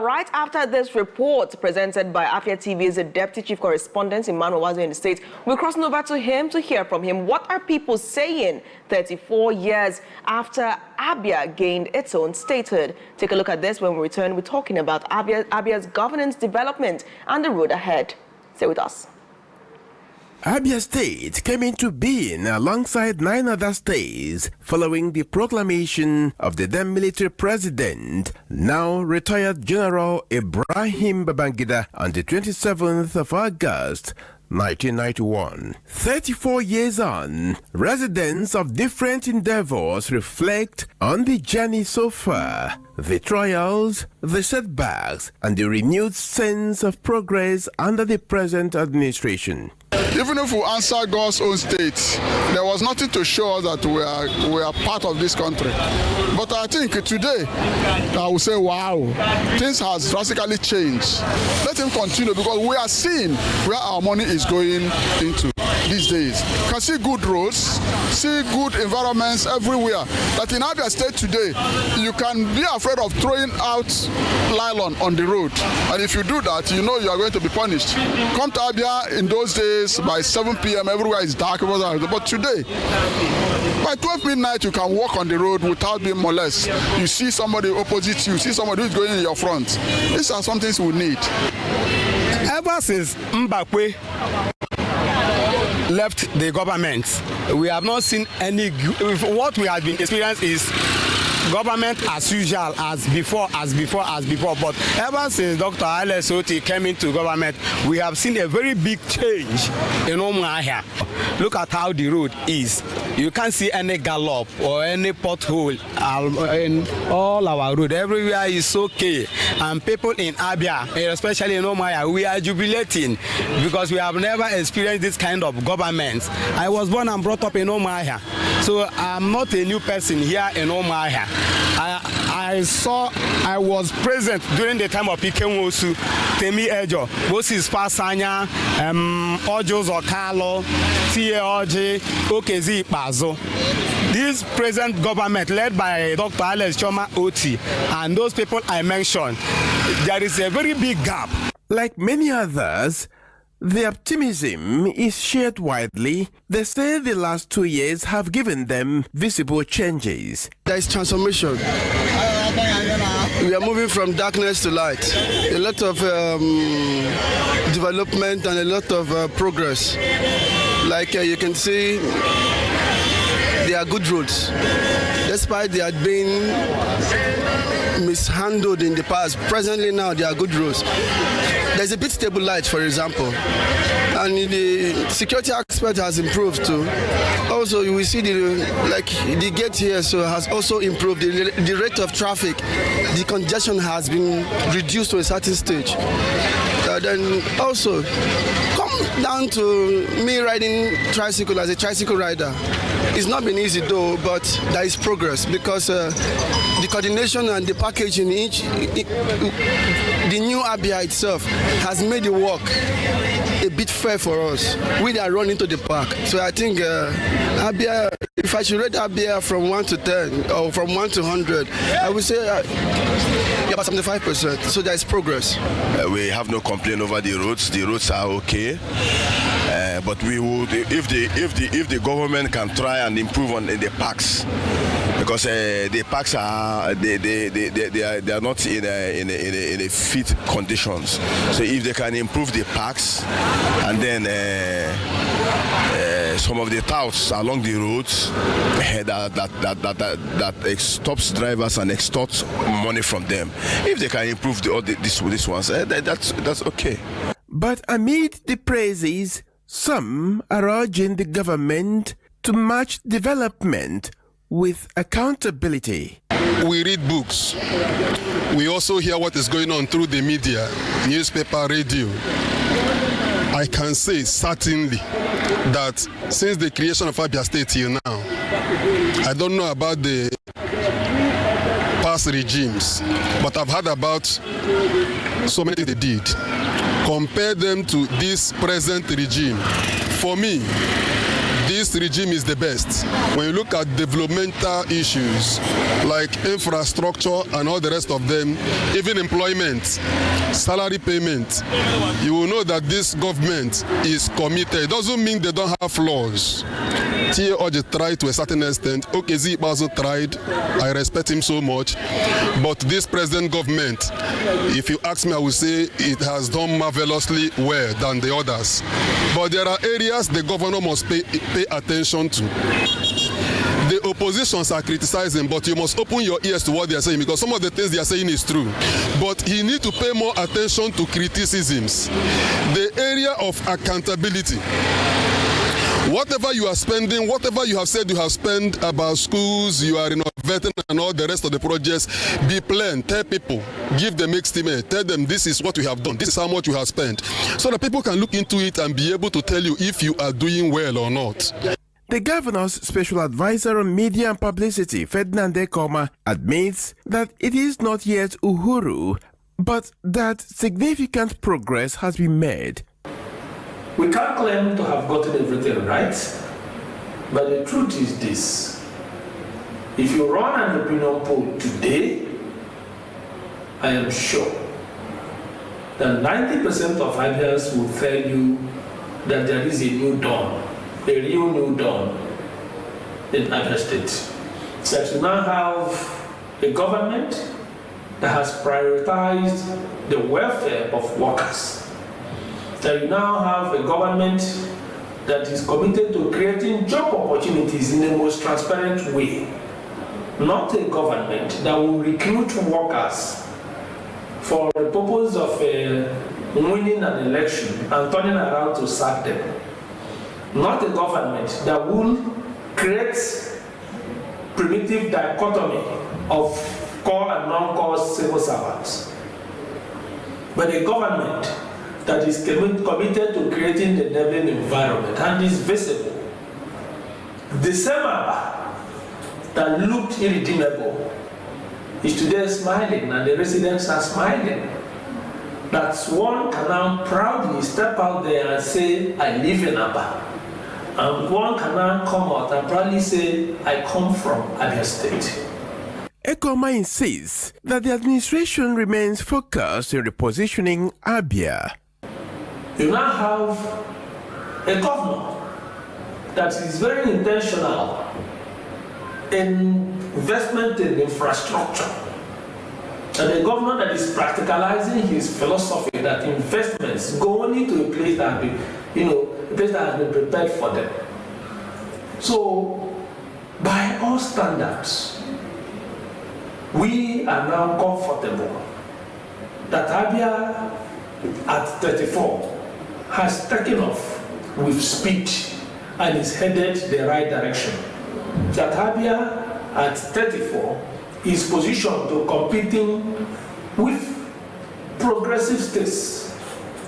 Right after this report presented by Afia TV's Deputy Chief Correspondent, Emmanuel Nwazue in the state, we're crossing over to him to hear from him. What are people saying 34 years after Abia gained its own statehood? Take a look at this. When we return, we're talking about Abia's governance, development, and the road ahead. Stay with us. Abia State came into being alongside 9 other states following the proclamation of the then military president, now retired General Ibrahim Babangida, on the 27th of August 1991. 34 years on, residents of different endeavors reflect on the journey so far, the trials, the setbacks, and the renewed sense of progress under the present administration. Even if we answer God's own state, there was nothing to show us that we are part of this country. But I think today, I will say, wow, things has drastically changed. Let him continue, because we are seeing where our money is going into these days. You can see good roads, see good environments everywhere. That in Abia State today, you can be afraid of throwing out nylon on the road. And if you do that, you know you are going to be punished. Come to Abia in those days, by 7 p.m. everywhere is dark. But today, by 12 midnight, you can walk on the road without being molested. You see somebody opposite you, see somebody who's going in your front. These are some things we need. Ever since Mbakwe left the government, we have not seen any. What we have been experiencing is government as usual, as before. But ever since Dr. Alex Oti came into government, we have seen a very big change in Umuahia. Look at how the road is. You can't see any gallop or any pothole in all our road. Everywhere is okay. And people in Abia, especially in Umuahia, we are jubilating because we have never experienced this kind of government. I was born and brought up in Umuahia, so I'm not a new person here in Umuahia. I was present during the time of Ikenwosu, Temi Ejo, Bosis Pasanya, Ojos Okalo, Tie Oji, Okezi Pazo. This present government led by Dr. Alex Choma Oti and those people I mentioned, there is a very big gap. Like many others, the optimism is shared widely. They say the last 2 years have given them visible changes. There is transformation. We are moving from darkness to light. A lot of development and a lot of progress. Like you can see, there are good roads. Despite they had been mishandled in the past, presently now there are good roads. There's a bit stable light, for example, and the security aspect has improved too. Also, you will see the gate here so has also improved. The rate of traffic, the congestion has been reduced to a certain stage. Then also, come down to me riding tricycle as a tricycle rider. It's not been easy though, but there is progress because the coordination and the packaging the new Abia itself has made the work a bit fair for us. We are running to the park. So I think Abia, if I should rate Abia from 1 to 10 or from 1 to 100, I would say about 75%. So there is progress. We have no complaint over the roads. The roads are okay. But we would, if the government can try and improve on the parks, because the parks are they are not in a fit conditions. So if they can improve the parks, and then some of the touts along the roads that stops drivers and extorts money from them, if they can improve these ones, that's okay. But amid the praises, some are urging the government to match development with accountability. We read books. We also hear what is going on through the media, newspaper, radio. I can say certainly that since the creation of Abia State till now, I don't know about the past regimes, but I've heard about so many things they did. Compare them to this present regime. For me, this this regime is the best. When you look at developmental issues like infrastructure and all the rest of them, even employment, salary payment, you will know that this government is committed. It doesn't mean they don't have flaws. T.A. Oji tried to a certain extent. Okezi also tried. I respect him so much. But this present government, if you ask me, I will say it has done marvelously well than the others. But there are areas the governor must pay attention to. The oppositions are criticizing, but you must open your ears to what they are saying, because some of the things they are saying is true. But he needs to pay more attention to criticisms. The area of accountability. Whatever you are spending, whatever you have said you have spent about schools, you are renovating and all the rest of the projects, be plain, tell people, give them estimate, tell them this is what we have done, this is how much you have spent, so that people can look into it and be able to tell you if you are doing well or not. The governor's special advisor on media and publicity, Ferdinand Ekoma, admits that it is not yet Uhuru, but that significant progress has been made. We can't claim to have gotten everything right, but the truth is this. If you run an opinion poll today, I am sure that 90% of Abians will tell you that there is a new dawn, a real new dawn in Abia State. That you now have a government that has prioritized the welfare of workers. That you now have a government that is committed to creating job opportunities in the most transparent way. Not a government that will recruit workers for the purpose of winning an election and turning around to sack them. Not a government that will create primitive dichotomy of core and non-core civil servants. But a government that is committed to creating the enabling environment and is visible. The same Aba that looked irredeemable is today smiling, and the residents are smiling. That one can now proudly step out there and say, I live in Aba. And one can now come out and proudly say, I come from Abia State. Ekoma insists that the administration remains focused in repositioning Abia. You now have a governor that is very intentional in investment in infrastructure, and a governor that is practicalizing his philosophy that investments go only to a place that a place that has been prepared for them. So, by all standards, we are now comfortable that Abia at 34 has taken off with speed and is headed the right direction. That Abia at 34 is positioned to competing with progressive states,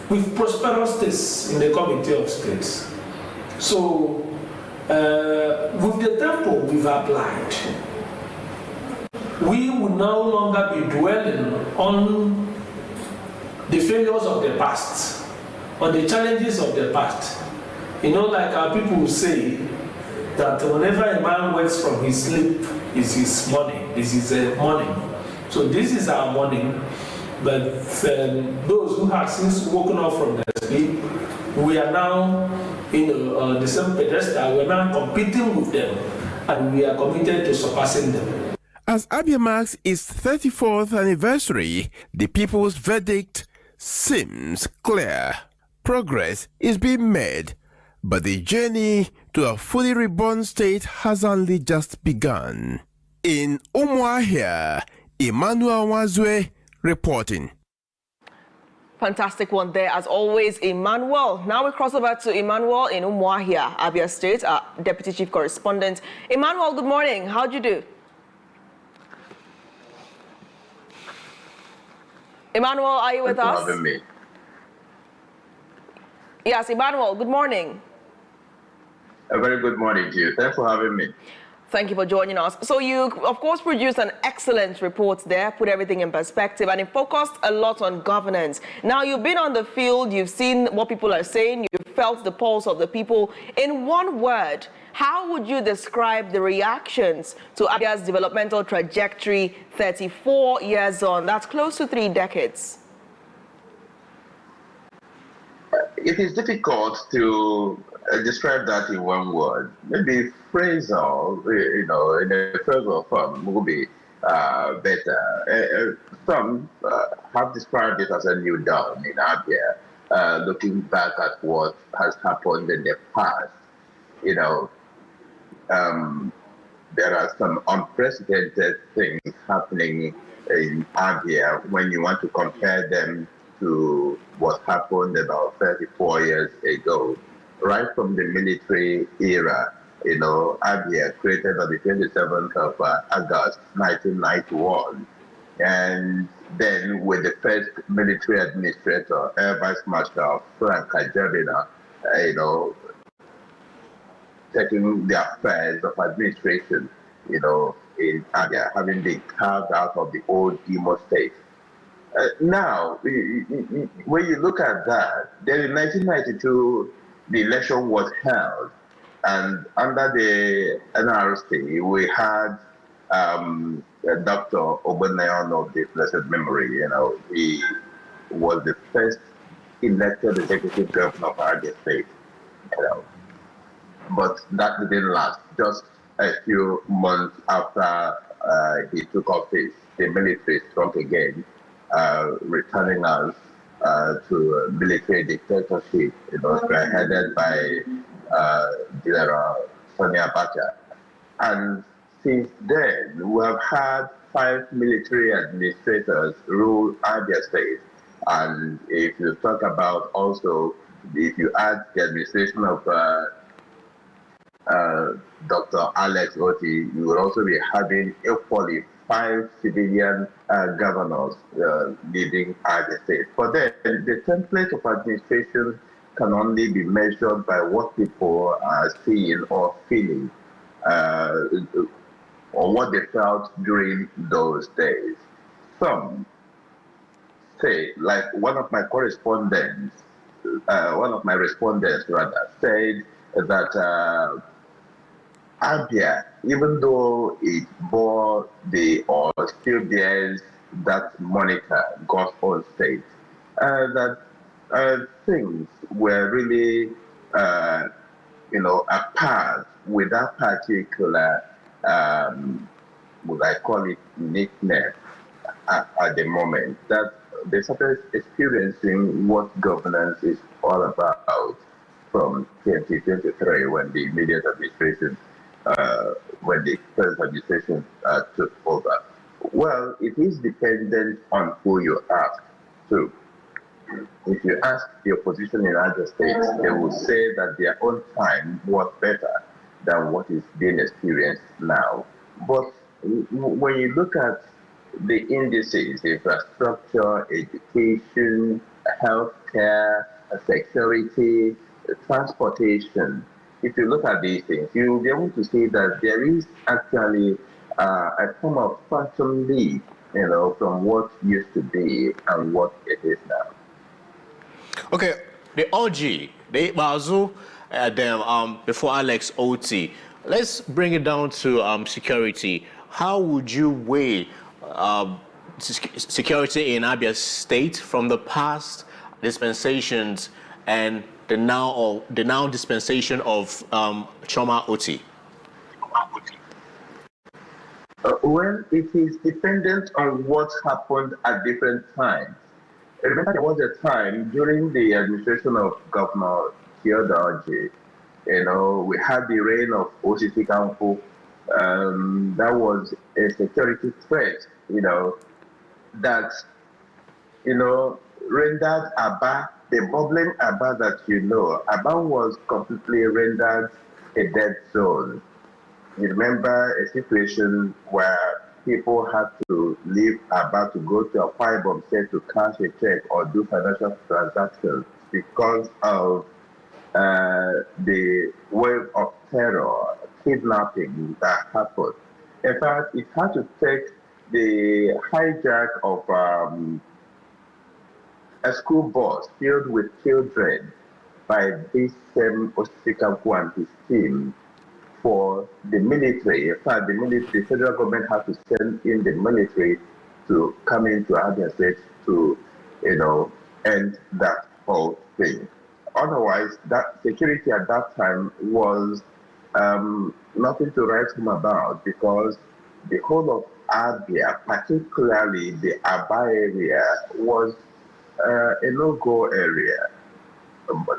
with prosperous states in the Committee of States. So, with the tempo we've applied, we will no longer be dwelling on the failures of the past, on the challenges of the past. You know, like our people will say that whenever a man wakes from his sleep, is his morning. This is a morning. So this is our morning. But those who have since woken up from their sleep, we are now on the same pedestal. We're now competing with them, and we are committed to surpassing them. As Abia marks its 34th anniversary, the people's verdict seems clear. Progress is being made, but the journey to a fully reborn state has only just begun. In Umuahia, Emmanuel Nwazue reporting. Fantastic one there, as always, Emmanuel. Now we cross over to Emmanuel in Umuahia, Abia State, our Deputy Chief Correspondent. Emmanuel, good morning. How'd you do? Emmanuel, are you with us? Thanks for having me. Yes, Emmanuel, good morning. A very good morning to you. Thanks for having me. Thank you for joining us. So you, of course, produced an excellent report there, put everything in perspective, and it focused a lot on governance. Now, you've been on the field, you've seen what people are saying, you've felt the pulse of the people. In one word, how would you describe the reactions to Abia's developmental trajectory 34 years on? That's close to 3 decades. It is difficult to describe that in one word. Maybe phrasal, in a phrasal form would be better. Some have described it as a new dawn in Abia, looking back at what has happened in the past. There are some unprecedented things happening in Abia when you want to compare them to what happened about 34 years ago. Right from the military era, Abia created on the 27th of August 1991. And then with the first military administrator, Air Vice Marshal Frank Ajabina, taking the affairs of administration, in Abia, having been carved out of the old Imo State. Now, when you look at that, then in 1992, the election was held, and under the NRC, we had Dr. Obenayon of the blessed memory. He was the first elected executive governor of Abia State. But that didn't last. Just a few months after he took office, the military struck again, returning us to a military dictatorship, headed by General Sani Abacha. And since then, we have had 5 military administrators rule Abia State. And if you talk about also, if you add the administration of Dr. Alex Oti, you will also be having equally 5 civilian governors leading Abia State. For them, the template of administration can only be measured by what people are seeing or feeling, or what they felt during those days. Some say, like one of my respondents rather, said that Abia, even though it bore or still bears that moniker, God's own state, that things were really, apart with that particular, would I call it nickname at the moment, that they started experiencing what governance is all about from 2023 when the immediate administration when the first administration took over. Well, it is dependent on who you ask too. If you ask the opposition in other states, they will say that their own time was better than what is being experienced now. But when you look at the indices, infrastructure, education, healthcare, security, transportation, if you look at these things, you'll be able to see that there is actually a form of quantum leap, from what used to be and what it is now. Okay, the OG, the Nwazue, before Alex Oti, let's bring it down to security. How would you weigh security in Abia State from the past dispensations and the now dispensation of Choma Oti? Well, it is dependent on what happened at different times. Remember, there was a time during the administration of Governor Theodore J. We had the reign of Osisi Kamfu. That was a security threat, that, rendered Aba, the bubbling Aba that Aba was completely rendered a dead zone. You remember a situation where people had to leave Aba to go to a Akwa State to cash a check or do financial transactions because of the wave of terror, kidnapping that happened. In fact, it had to take the hijack of a school bus filled with children by this same Osikaku and his team for the military. In fact, the federal government had to send in the military to come into Abia State to, end that whole thing. Otherwise, that security at that time was nothing to write home about, because the whole of Abia, particularly the Aba area, was a no-go area.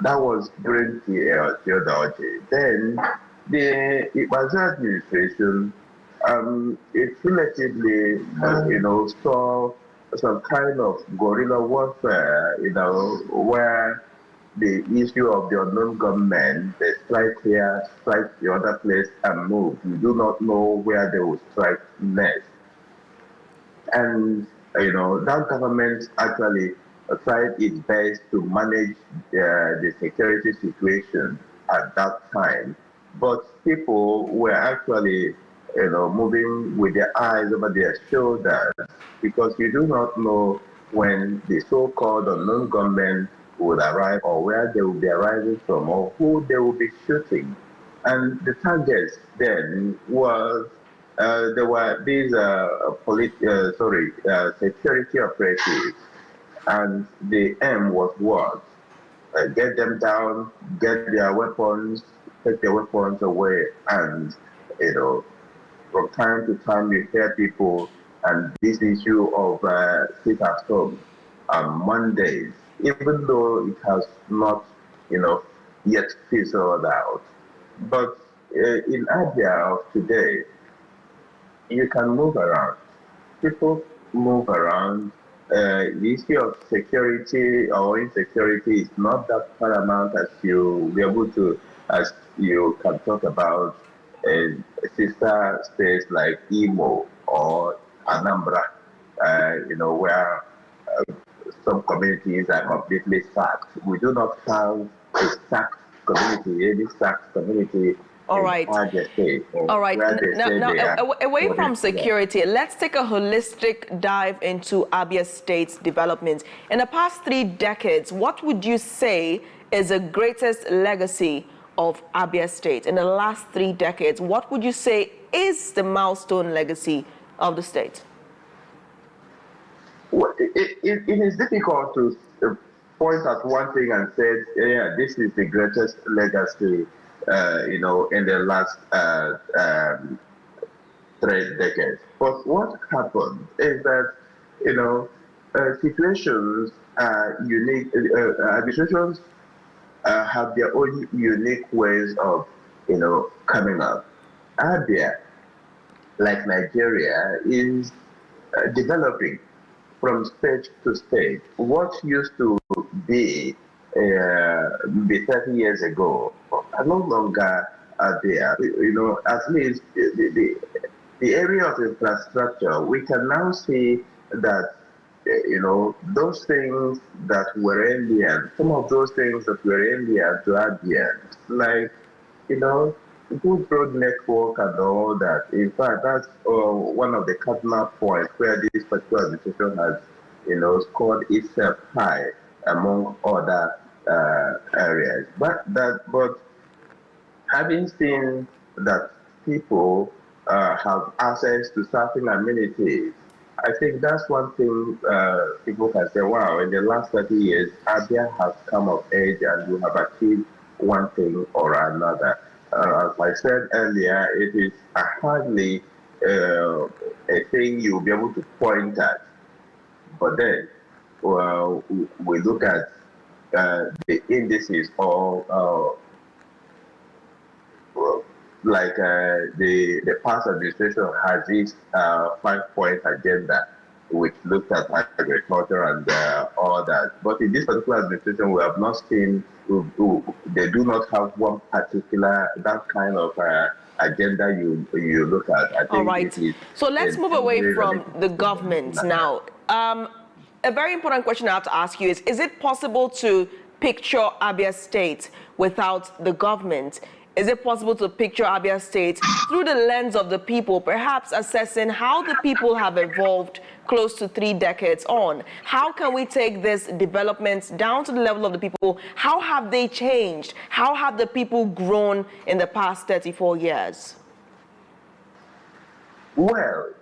That was during the Theodology. Then the Nwazue administration, it relatively, saw some kind of guerrilla warfare, where the issue of the unknown government, they strike here, strike the other place, and move. You do not know where they will strike next. And, that government actually tried its best to manage the security situation at that time. But people were actually, moving with their eyes over their shoulders, because you do not know when the so-called unknown government would arrive, or where they will be arriving from, or who they will be shooting. And the targets then was, there were these security operatives, and the aim was what? Get them down, get their weapons, take their weapons away, and from time to time you hear people, and this issue of sit at home on Mondays, even though it has not, yet fizzled out. But in Abia of today, you can move around. People move around. The issue of security or insecurity is not that paramount as you can talk about sister states like Imo or Anambra, where some communities are completely sacked. We do not have a sacked community, any sacked community. All right. All right. Now, away from security, let's take a holistic dive into Abia State's development. In the past 3 decades, what would you say is the greatest legacy of Abia State? In the last 3 decades, what would you say is the milestone legacy of the state? Well, it is difficult to point at one thing and say, yeah, this is the greatest legacy, in the last 3 decades. But what happened is that, situations are unique. Administrations have their own unique ways of, coming up. Abia, like Nigeria, is developing from stage to stage. What used to be 30 years ago are no longer there. At least the area of infrastructure, we can now see that those things that were alien, some of those things that were alien to Abia, like good road network and all that. In fact, that's one of the cardinal points where this particular administration has, scored itself high among other areas. But having seen that people have access to certain amenities, I think that's one thing people can say, wow, in the last 30 years, Abia has come of age and we have achieved one thing or another. As I said earlier, it is hardly a thing you'll be able to point at. But then, we look at the indices or the past administration has this 5-point agenda, which looked at agriculture and all that. But in this particular administration, we have not seen, they do not have one particular, that kind of agenda you look at. I think all right. So let's move away from the government now. A very important question I have to ask you is it possible to picture Abia State without the government? Is it possible to picture Abia State through the lens of the people, perhaps assessing how the people have evolved close to 3 decades on? How can we take this development down to the level of the people? How have they changed? How have the people grown in the past 34 years? Well,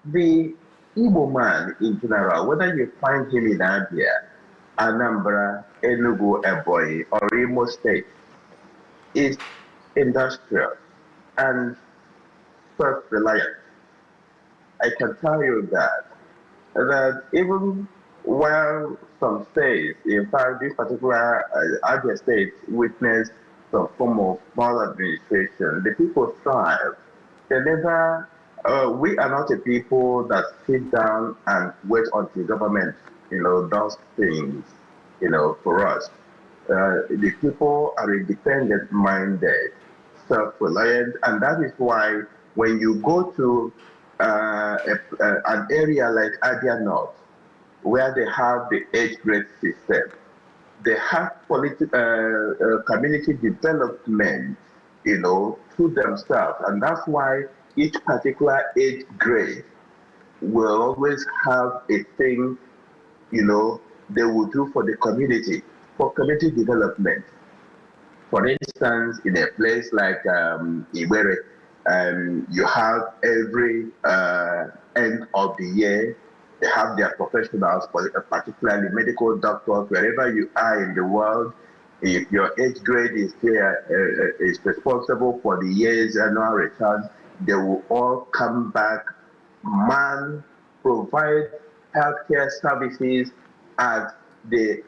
the Igbo man in general, whether you find him in Abia, Anambra, Enugu, Ebonyi, or Imo State, is industrial and self-reliant. I can tell you that even while some states, in fact, this particular Abia State witnessed some form of maladministration, the people thrive. They never, we are not a people that sit down and wait until government, does things, for us. The people are independent-minded, self-reliant, and that is why when you go to an area like Abia North, where they have the age grade system, they have community development, to themselves, and that's why each particular age grade will always have a thing, they will do for the community, for community development. For instance, in a place like Iwere, you have every end of the year, they have their professionals, particularly medical doctors, wherever you are in the world. If your age grade is there, is responsible for the year's annual return, they will all come back, provide healthcare services at the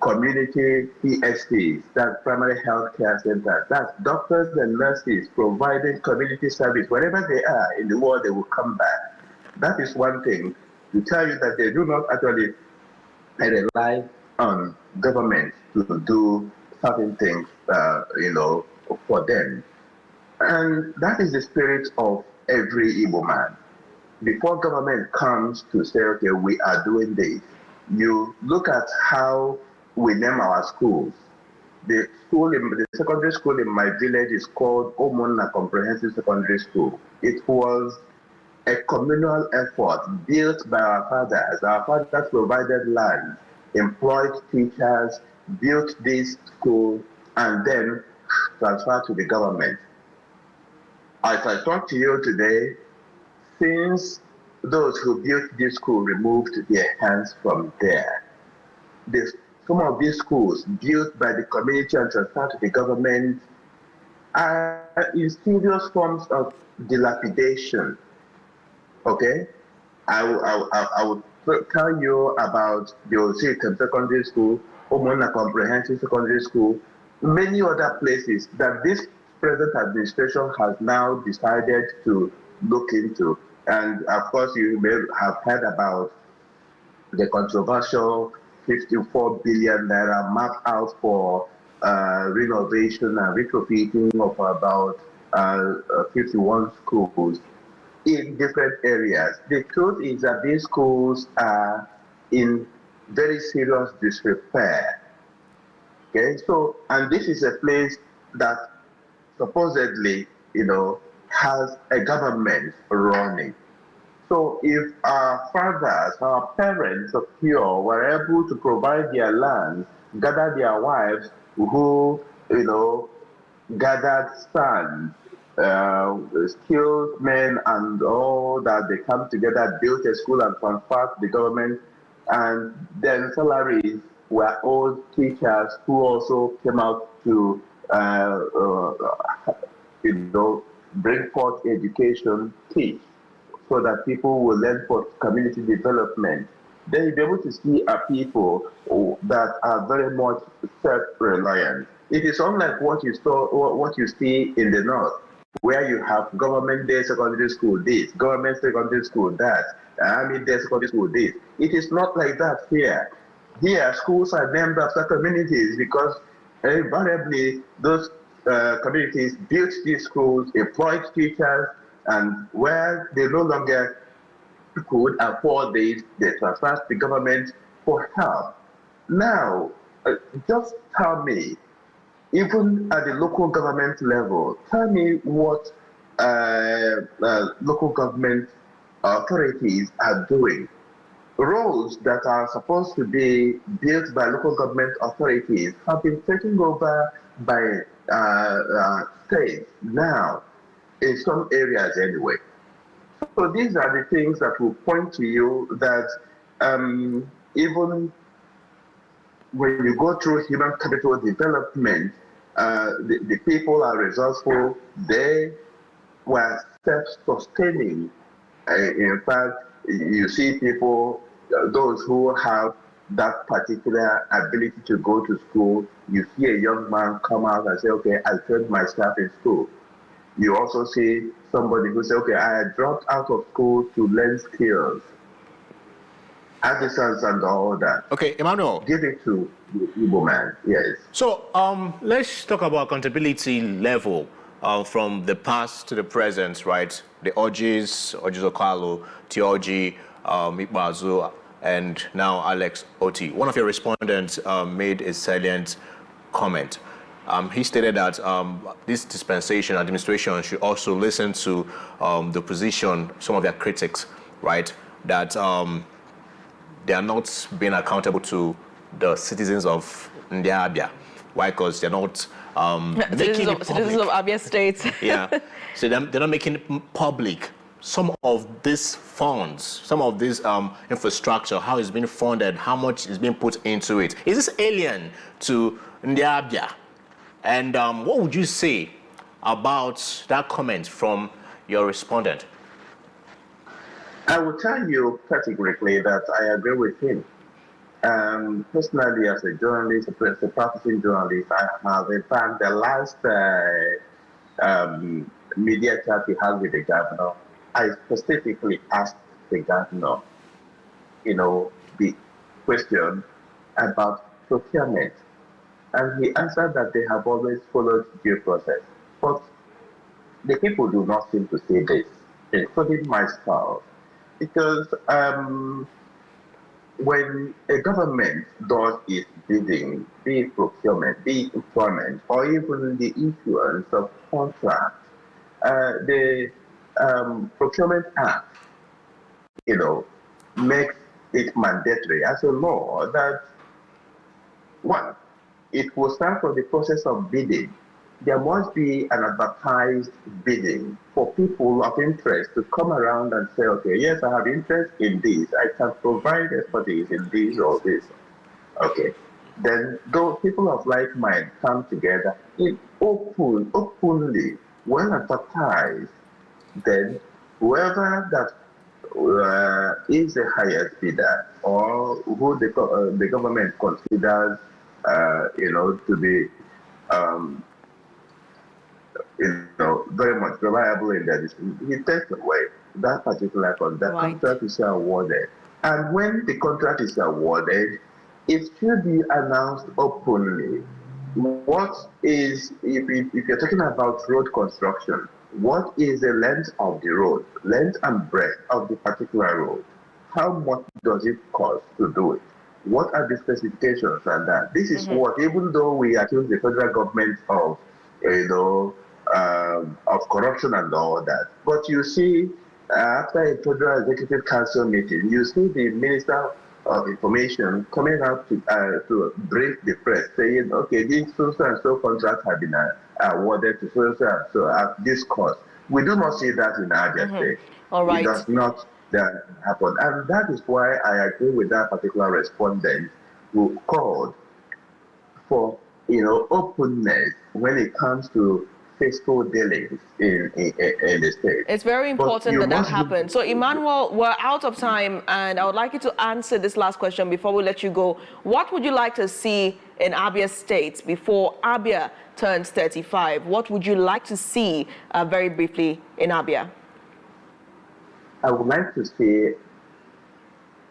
community PSCs, that's primary healthcare centers. That's doctors and nurses providing community service. Wherever they are in the world, they will come back. That is one thing to tell you that they do not actually rely on government to do certain things, for them. And that is the spirit of every Igbo man. Before government comes to say, okay, we are doing this, you look at how we name our schools. The secondary school in my village is called Omona Comprehensive Secondary School. It was a communal effort built by our fathers. Our fathers provided land, employed teachers, built this school, and then transferred to the government. As I talk to you today, since those who built this school removed their hands from there, some of these schools built by the community and transferred to the government are in serious forms of dilapidation. Okay? I will tell you about the Osiritem Secondary School, Omona Comprehensive Secondary School, many other places that this present administration has now decided to look into. And of course, you may have heard about the controversial 54 billion naira map out for renovation and retrofitting of about 51 schools in different areas. The truth is that these schools are in very serious disrepair. Okay, so, and this is a place that supposedly, has a government running. So if our fathers, our parents of yore were able to provide their lands, gather their wives who, gathered sand, skilled men and all that, they come together, built a school and transferred to the government, and then salaries were owed teachers who also came out to bring forth education, teach, so that people will learn for community development. Then you'll be able to see a people that are very much self-reliant. It is unlike what you see in the north, where you have government-day secondary school this, government secondary school that, army-day secondary school this. It is not like that here. Here, schools are named after communities because invariably those communities built these schools, employed teachers, and where they no longer could afford this, they transferred to the government for help. Now, just tell me, even at the local government level, tell me what local government authorities are doing. Roads that are supposed to be built by local government authorities have been taken over by states now, in some areas anyway. So these are the things that will point to you that even when you go through human capital development, the people are resourceful. They were self-sustaining. In fact, you see people, those who have that particular ability to go to school, you see a young man come out and say, okay, I trained myself in school. You also see somebody who says, okay, I dropped out of school to learn skills, artisans and all that. Okay, Emmanuel. Give it to the Igbo man, yes. So let's talk about accountability level from the past to the present, right? The Orji's Okalo, Tioji, Nwazue, and now Alex Oti. One of your respondents made a salient comment. He stated that this dispensation administration should also listen to the position, some of their critics, right? That they are not being accountable to the citizens of Abia. Why? Because they're not making it public. Citizens of Abia State. Yeah, so they're not making it public. Some of these funds, some of this infrastructure, how it's being funded, how much is being put into it. Is this alien to Abia? And what would you say about that comment from your respondent? I will tell you categorically that I agree with him. Personally, as a journalist, a practicing journalist, I have, in fact, the last media chat we had with the governor, I specifically asked the governor, the question about procurement. And he answered that they have always followed due process. But the people do not seem to say this, including myself, because when a government does its bidding, be it procurement, be it employment, or even the issuance of contracts, the Procurement Act, makes it mandatory as a law that, one, it will start from the process of bidding. There must be an advertised bidding for people of interest to come around and say, okay, yes, I have interest in this. I can provide expertise in this or this. Okay. Then those people of like mind come together in openly, well advertised. Then whoever that is the highest bidder or who the government considers to be very much reliable in that, he takes away that particular contract. Right. Contract is awarded. And when the contract is awarded, it should be announced openly. What is, if you're talking about road construction, what is the length of the road, length and breadth of the particular road? How much does it cost to do it? What are the specifications and that? This is what, even though we accuse the federal government of, of corruption and all that, but you see, after a federal executive council meeting, you see the Minister of Information coming out to brief the press, saying, okay, this so and so contract have been awarded to so and so at this cost. We do not see that in Abia State. All right. It does not happen. And that is why I agree with that particular respondent who called for openness when it comes to fiscal dealings in the state. It's very important that happens. So, Emmanuel, we're out of time, and I would like you to answer this last question before we let you go. What would you like to see in Abia State before Abia turns 35? What would you like to see, very briefly, in Abia? I would like to see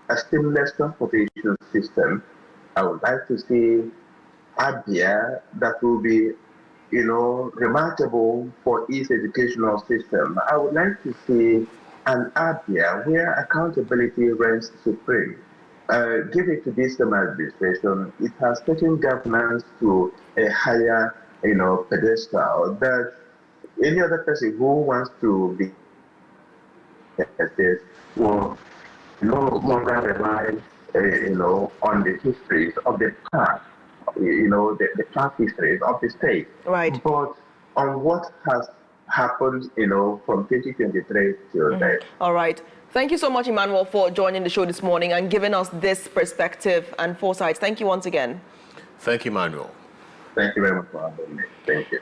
a seamless transportation system. I would like to see Abia that will be remarkable for its educational system. I would like to see an Abia where accountability reigns supreme. Give it to this administration. It has taken governance to a higher pedestal that any other person who wants to be as this will no longer rely, on the histories of the past, the past histories of the state. Right. But on what has happened, from 2023 till then. All right. Thank you so much, Emmanuel, for joining the show this morning and giving us this perspective and foresight. Thank you once again. Thank you, Emmanuel. Thank you very much for having me. Thank you.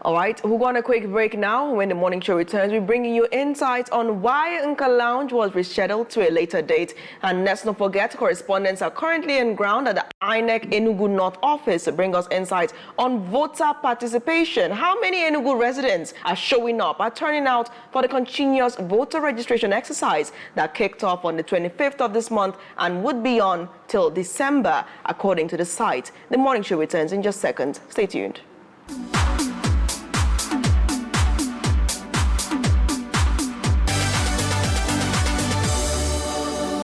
All right, we'll go on a quick break now. When the morning show returns, we're bringing you insights on why Nka Lounge was rescheduled to a later date. And let's not forget, correspondents are currently on ground at the INEC Enugu North office to bring us insights on voter participation. How many Enugu residents are showing up, are turning out for the continuous voter registration exercise that kicked off on the 25th of this month and would be on till December, according to the site. The morning show returns in just seconds. Stay tuned.